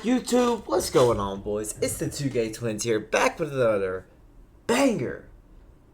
YouTube, what's going on, boys? It's the 2K Twins here, back with another banger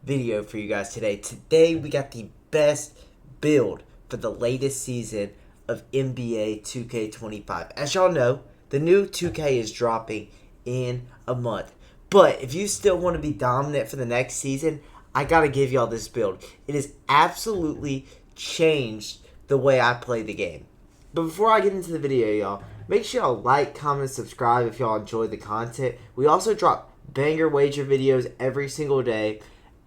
video for you guys today. Today, we got the best build for the latest season of NBA 2K25. As y'all know, the new 2K is dropping in a month. But if you still want to be dominant for the next season, I gotta give y'all this build. It has absolutely changed the way I play the game. But before I get into the video, y'all, make sure y'all like, comment, subscribe if y'all enjoy the content. We also drop banger wager videos every single day.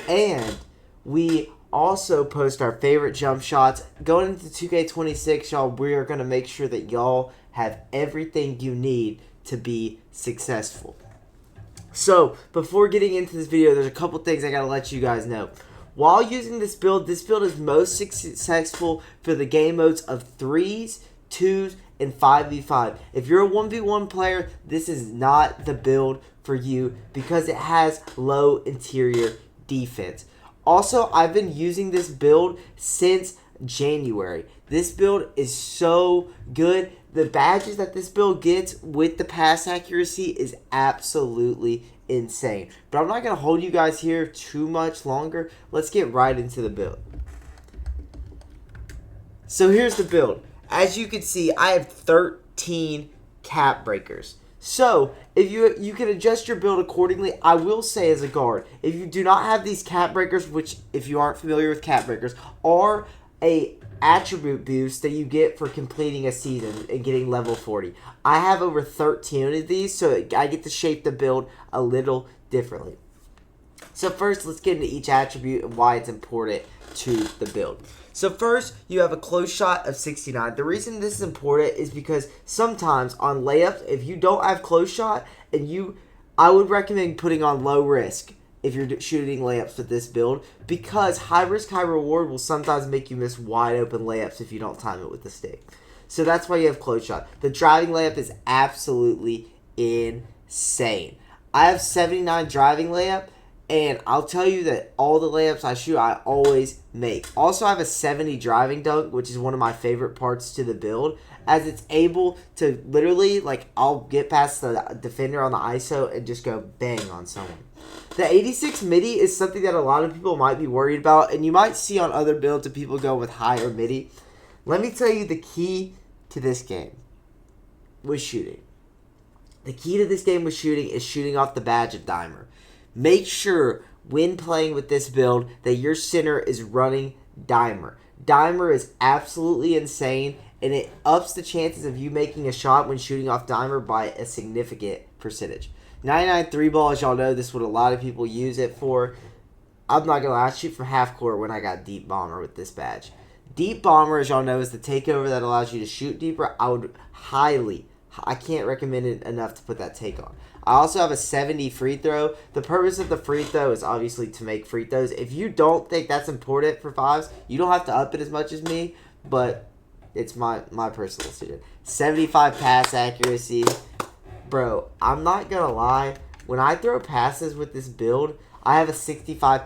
And we also post our favorite jump shots. Going into 2K26, y'all, we are going to make sure that y'all have everything you need to be successful. So, before getting into this video, there's a couple things I got to let you guys know. While using this build is most successful for the game modes of 3s, 2s, and 5v5. If you're a 1v1 player, this is not the build for you because it has low interior defense. Also, I've been using this build since January. This build is so good. The badges that this build gets with the pass accuracy is absolutely insane. But I'm not going to hold you guys here too much longer. Let's get right into the build. So here's the build. As you can see, I have 13 cap breakers. So, if you can adjust your build accordingly. I will say as a guard, if you do not have these cap breakers, which if you aren't familiar with cap breakers, are a attribute boost that you get for completing a season and getting level 40. I have over 13 of these, so I get to shape the build a little differently. So first, let's get into each attribute and why it's important to the build. So first, you have a close shot of 69. The reason this is important is because sometimes on layups, if you don't have close shot, I would recommend putting on low risk if you're shooting layups with this build, because high risk, high reward will sometimes make you miss wide open layups if you don't time it with the stick. So that's why you have close shot. The driving layup is absolutely insane. I have 79 driving layup. And I'll tell you that all the layups I shoot, I always make. Also, I have a 70 driving dunk, which is one of my favorite parts to the build, as it's able to literally, I'll get past the defender on the ISO and just go bang on someone. The 86 midi is something that a lot of people might be worried about, and you might see on other builds that people go with higher midi. Let me tell you the key to this game was shooting. The key to this game with shooting is shooting off the badge of Dimer. Make sure when playing with this build that your center is running Dimer. Dimer is absolutely insane, and it ups the chances of you making a shot when shooting off Dimer by a significant percentage. 99 3 ball, as y'all know, this is what a lot of people use it for. I'm not going to lie, I shoot from half court when I got Deep Bomber with this badge. Deep Bomber, as y'all know, is the takeover that allows you to shoot deeper. I can't recommend it enough to put that take on. I also have a 70 free throw. The purpose of the free throw is obviously to make free throws. If you don't think that's important for fives, you don't have to up it as much as me, but it's my personal decision. 75 pass accuracy. Bro, I'm not going to lie. When I throw passes with this build, I have a 65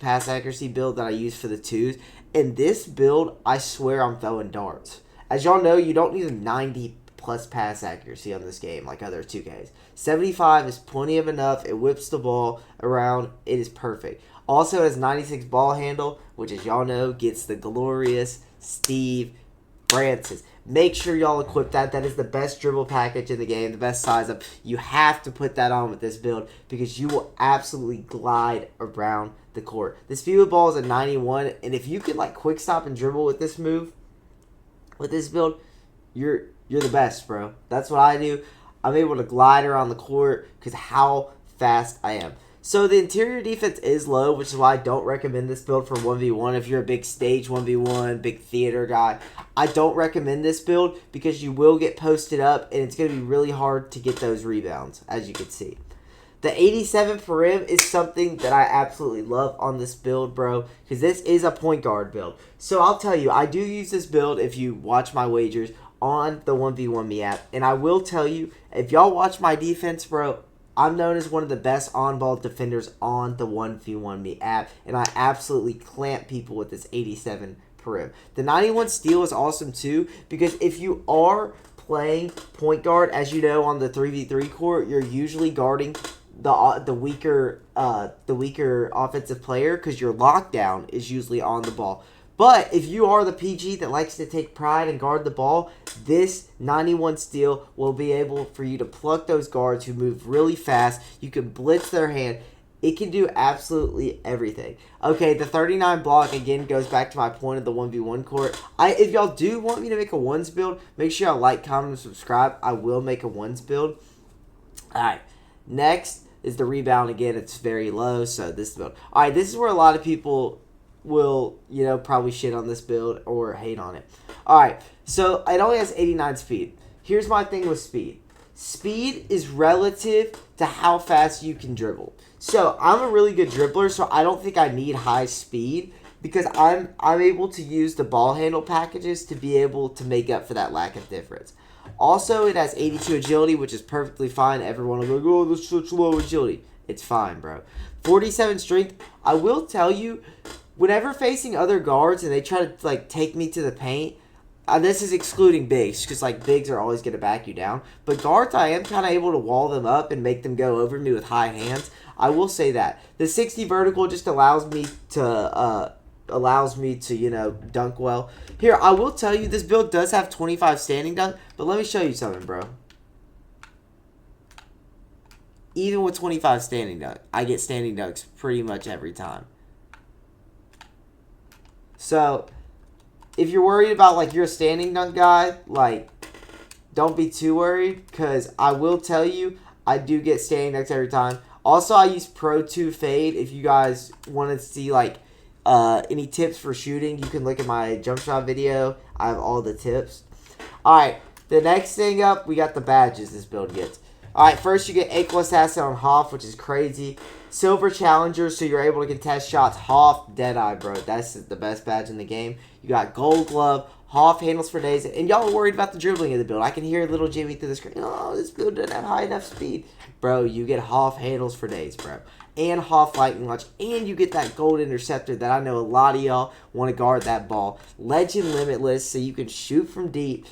pass accuracy build that I use for the twos. In this build, I swear I'm throwing darts. As y'all know, you don't need a 90 plus pass accuracy on this game like other 2Ks. 75 is plenty of enough. It whips the ball around. It is perfect. Also, it has 96 ball handle, which, as y'all know, gets the glorious Steve Francis. Make sure y'all equip that. That is the best dribble package in the game, the best size up. You have to put that on with this build because you will absolutely glide around the court. This speed with ball is a 91, and if you can quick stop and dribble with this move, with this build, you're the best, bro. That's what I do. I'm able to glide around the court because how fast I am. So the interior defense is low, which is why I don't recommend this build for 1v1. If you're a big stage 1v1, big theater guy, I don't recommend this build because you will get posted up and it's going to be really hard to get those rebounds, as you can see. The 87 perim is something that I absolutely love on this build, bro, because this is a point guard build. So I'll tell you, I do use this build if you watch my wagers on the 1v1me app. And I will tell you, if y'all watch my defense, bro, I'm known as one of the best on-ball defenders on the 1v1me app. And I absolutely clamp people with this 87 perim. The 91 steal is awesome too, because if you are playing point guard, as you know, on the 3v3 court, you're usually guarding the weaker offensive player because your lockdown is usually on the ball. But if you are the PG that likes to take pride and guard the ball, this 91 steal will be able for you to pluck those guards who move really fast. You can blitz their hand. It can do absolutely everything. Okay, the 39 block, again, goes back to my point of the 1v1 court. If y'all do want me to make a ones build, make sure y'all like, comment, and subscribe. I will make a ones build. Alright, next is the rebound. Again, it's very low, so this build. Alright, this is where a lot of people will, probably shit on this build or hate on it. Alright, so it only has 89 speed. Here's my thing with speed. Speed is relative to how fast you can dribble. So I'm a really good dribbler, so I don't think I need high speed because I'm able to use the ball handle packages to be able to make up for that lack of difference. Also, it has 82 agility, which is perfectly fine. Everyone will go, oh, that's such low agility. It's fine, bro. 47 strength. I will tell you, whenever facing other guards and they try to take me to the paint, this is excluding bigs, because bigs are always going to back you down. But guards, I am kind of able to wall them up and make them go over me with high hands. I will say that. The 60 vertical just allows me to, dunk well. Here, I will tell you, this build does have 25 standing dunk, but let me show you something, bro. Even with 25 standing dunk, I get standing dunks pretty much every time. So, if you're worried about, you're a standing dunk guy, don't be too worried, because I will tell you, I do get standing dunks every time. Also, I use Pro 2 Fade. If you guys want to see, any tips for shooting, you can look at my jump shot video. I have all the tips. Alright, the next thing up, we got the badges this build gets. Alright, first you get Aqua Assassin on Hoff, which is crazy. Silver Challenger, so you're able to contest shots. Hoff, Deadeye, bro. That's the best badge in the game. You got Gold Glove. Hoff handles for days. And y'all are worried about the dribbling of the build. I can hear little Jimmy through the screen. Oh, this build doesn't have high enough speed. Bro, you get Hoff handles for days, bro. And Hoff lightning launch. And you get that gold interceptor that I know a lot of y'all want to guard that ball. Legend Limitless, so you can shoot from deep.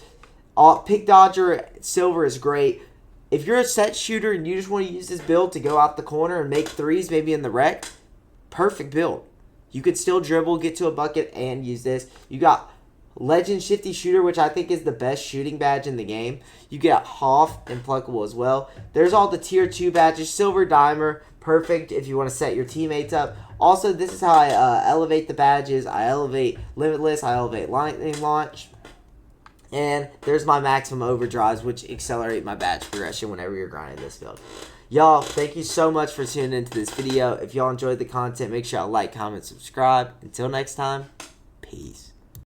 Pick Dodger Silver is great. If you're a set shooter and you just want to use this build to go out the corner and make threes, maybe in the rec, perfect build. You could still dribble, get to a bucket, and use this. You got Legend Shifty Shooter, which I think is the best shooting badge in the game. You get Hoff and Pluckable as well. There's all the Tier 2 badges. Silver Dimer, perfect if you want to set your teammates up. Also, this is how I elevate the badges. I elevate Limitless. I elevate Lightning Launch. And there's my maximum overdrives, which accelerate my badge progression whenever you're grinding this build. Y'all, thank you so much for tuning into this video. If y'all enjoyed the content, make sure y'all like, comment, subscribe. Until next time, peace.